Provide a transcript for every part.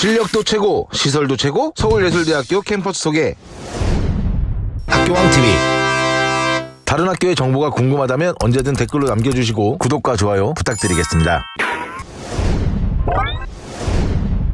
실력도 최고, 시설도 최고, 서울예술대학교 캠퍼스 소개. 학교왕TV. 다른 학교의 정보가 궁금하다면 언제든 댓글로 남겨주시고 구독과 좋아요 부탁드리겠습니다.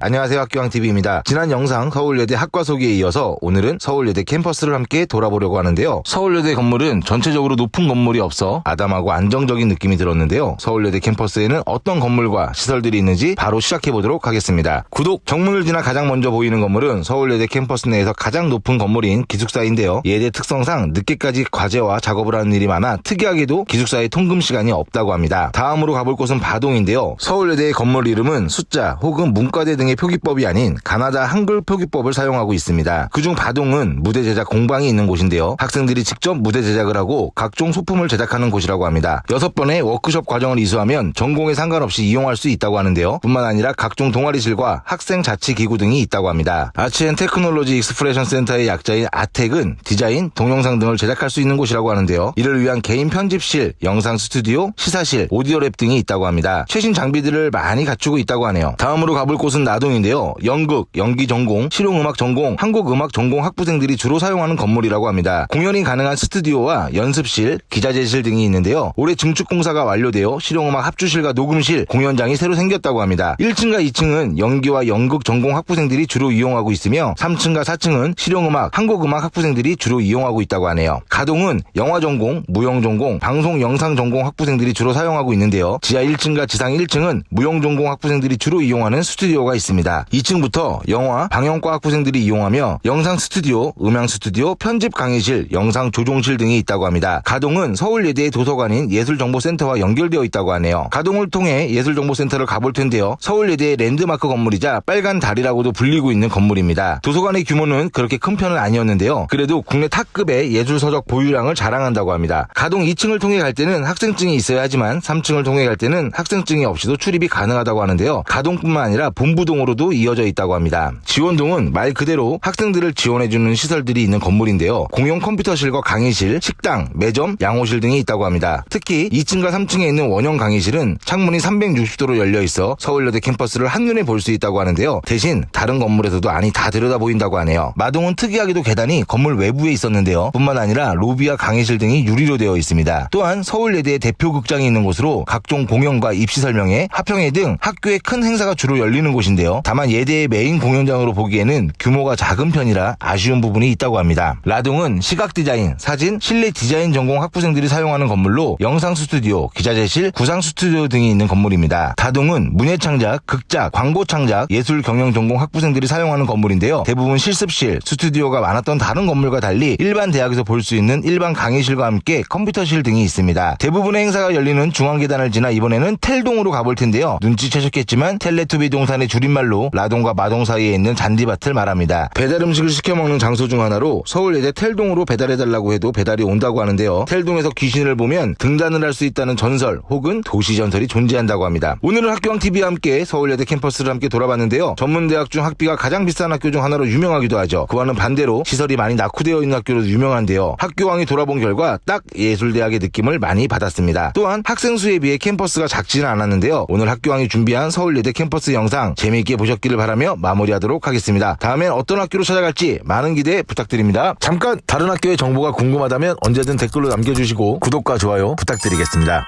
안녕하세요, 학교왕TV입니다. 지난 영상 서울예대 학과 소개에 이어서 오늘은 서울예대 캠퍼스를 함께 돌아보려고 하는데요. 서울예대 건물은 전체적으로 높은 건물이 없어 아담하고 안정적인 느낌이 들었는데요. 서울예대 캠퍼스에는 어떤 건물과 시설들이 있는지 바로 시작해보도록 하겠습니다. 구독! 정문을 지나 가장 먼저 보이는 건물은 서울예대 캠퍼스 내에서 가장 높은 건물인 기숙사인데요. 예대 특성상 늦게까지 과제와 작업을 하는 일이 많아 특이하게도 기숙사의 통금 시간이 없다고 합니다. 다음으로 가볼 곳은 바동인데요. 서울예대의 건물 이름은 숫자 혹은 문과대 등의 표기법이 아닌 가나다 한글 표기법을 사용하고 있습니다. 그중 바동은 무대 제작 공방이 있는 곳인데요. 학생들이 직접 무대 제작을 하고 각종 소품을 제작하는 곳이라고 합니다. 6번의 워크숍 과정을 이수하면 전공에 상관없이 이용할 수 있다고 하는데요. 뿐만 아니라 각종 동아리실과 학생 자치 기구 등이 있다고 합니다. 아츠앤테크놀로지 익스프레션 센터의 약자인 아텍은 디자인, 동영상 등을 제작할 수 있는 곳이라고 하는데요. 이를 위한 개인 편집실, 영상 스튜디오, 시사실, 오디오랩 등이 있다고 합니다. 최신 장비들을 많이 갖추고 있다고 하네요. 다음으로 가볼 곳은 나동인데요. 연극, 연기 전공, 실용음악 전공, 한국음악 전공 학부생들이 주로 사용하는 건물이라고 합니다. 공연이 가능한 스튜디오와 연습실, 기자재실 등이 있는데요. 올해 증축 공사가 완료되어 실용음악 합주실과 녹음실, 공연장이 새로 생겼다고 합니다. 1층과 2층은 연기와 연극 전공 학부생들이 주로 이용하고 있으며 3층과 4층은 실용음악, 한국음악 학부생들이 주로 이용하고 있다고 하네요. 가동은 영화 전공, 무용 전공, 방송 영상 전공 학부생들이 주로 사용하고 있는데요. 지하 1층과 지상 1층은 무용 전공 학부생들이 주로 이용하는 스튜디오가 있습니다. 2층부터 영화, 방영과 학부생들이 이용하며 영상 스튜디오, 음향 스튜디오, 편집 강의실, 영상 조종실 등이 있다고 합니다. 가동은 서울예대의 도서관인 예술정보센터와 연결되어 있다고 하네요. 가동을 통해 예술정보센터를 가볼 텐데요. 서울예대의 랜드마크 건물이자 빨간 달이라고도 불리고 있는 건물입니다. 도서관의 규모는 그렇게 큰 편은 아니었는데요. 그래도 국내 탑급의 예술서적 보유량을 자랑한다고 합니다. 가동 2층을 통해 갈 때는 학생증이 있어야 하지만 3층을 통해 갈 때는 학생증이 없이도 출입이 가능하다고 하는데요. 가동뿐만 아니라 본부동으로도 이어져 있다고 합니다. 지원동은 말 그대로 학생들을 지원해주는 시설들이 있는 건물인데요. 공용 컴퓨터실과 강의실, 식당, 매점, 양호실 등이 있다고 합니다. 특히 2층과 3층에 있는 원형 강의실은 창문이 360도로 열려 있어 서울여대 캠퍼스를 한눈에 볼 수 있다고 하는데요. 대신 다른 건물에서도 안이 다 들여다 보인다고 하네요. 마동은 특이하게도 계단이 건물 외부에 있었는데요. 뿐만 아니라 로비와 강의실 등이 유리로 되어 있습니다. 또한 서울예대의 대표 극장이 있는 곳으로 각종 공연과 입시 설명회, 화평회 등 학교의 큰 행사가 주로 열리는 곳인데요. 다만 예대의 메인 공연장으로 보기에는 규모가 작은 편이라 아쉬운 부분이 있다고 합니다. 라동은 시각 디자인, 사진, 실내 디자인 전공 학부생들이 사용하는 건물로 영상 스튜디오, 기자재실, 구상 스튜디오 등이 있는 건물입니다. 다동은 문예창작, 극작, 광고 창작, 예술 경영 전공 학부생들이 사용하는 건물인데요. 대부분 실습실, 스튜디오가 많았던 다른 건물과 달리 일반 대학에서 볼 수 있는 일반 강의실과 함께 컴퓨터실 등이 있습니다. 대부분의 행사가 열리는 중앙계단을 지나 이번에는 텔동으로 가볼 텐데요. 눈치채셨겠지만 텔레투비 동산의 줄임말로 라동과 마동 사이에 있는 잔디밭을 말합니다. 배달 음식을 시켜 먹는 장소 중 하나로 서울예대 텔동으로 배달해달라고 해도 배달이 온다고 하는데요. 텔동에서 귀신을 보면 등단을 할 수 있다는 전설 혹은 도시 전설이 존재한다고 합니다. 오늘은 학교왕TV와 함께 서울예대 캠퍼스를 함께 돌아봤는데요. 전문대학 중 학비가 가장 비싼 학교 중 하나로 유명하기도 하죠. 그와는 반대로 시설이 많이 낙후되어 있는 학교로 유명한데요. 학교왕이 돌아본 결과 딱 예술대학의 느낌을 많이 받았습니다. 또한 학생 수에 비해 캠퍼스가 작지는 않았는데요. 오늘 학교왕이 준비한 서울예대 캠퍼스 영상 재미있게 보셨기를 바라며 마무리하도록 하겠습니다. 다음엔 어떤 학교로 찾아갈지 많은 기대 부탁드립니다. 잠깐 다른 학교의 정보가 궁금하다면 언제든 댓글로 남겨주시고 구독과 좋아요 부탁드리겠습니다.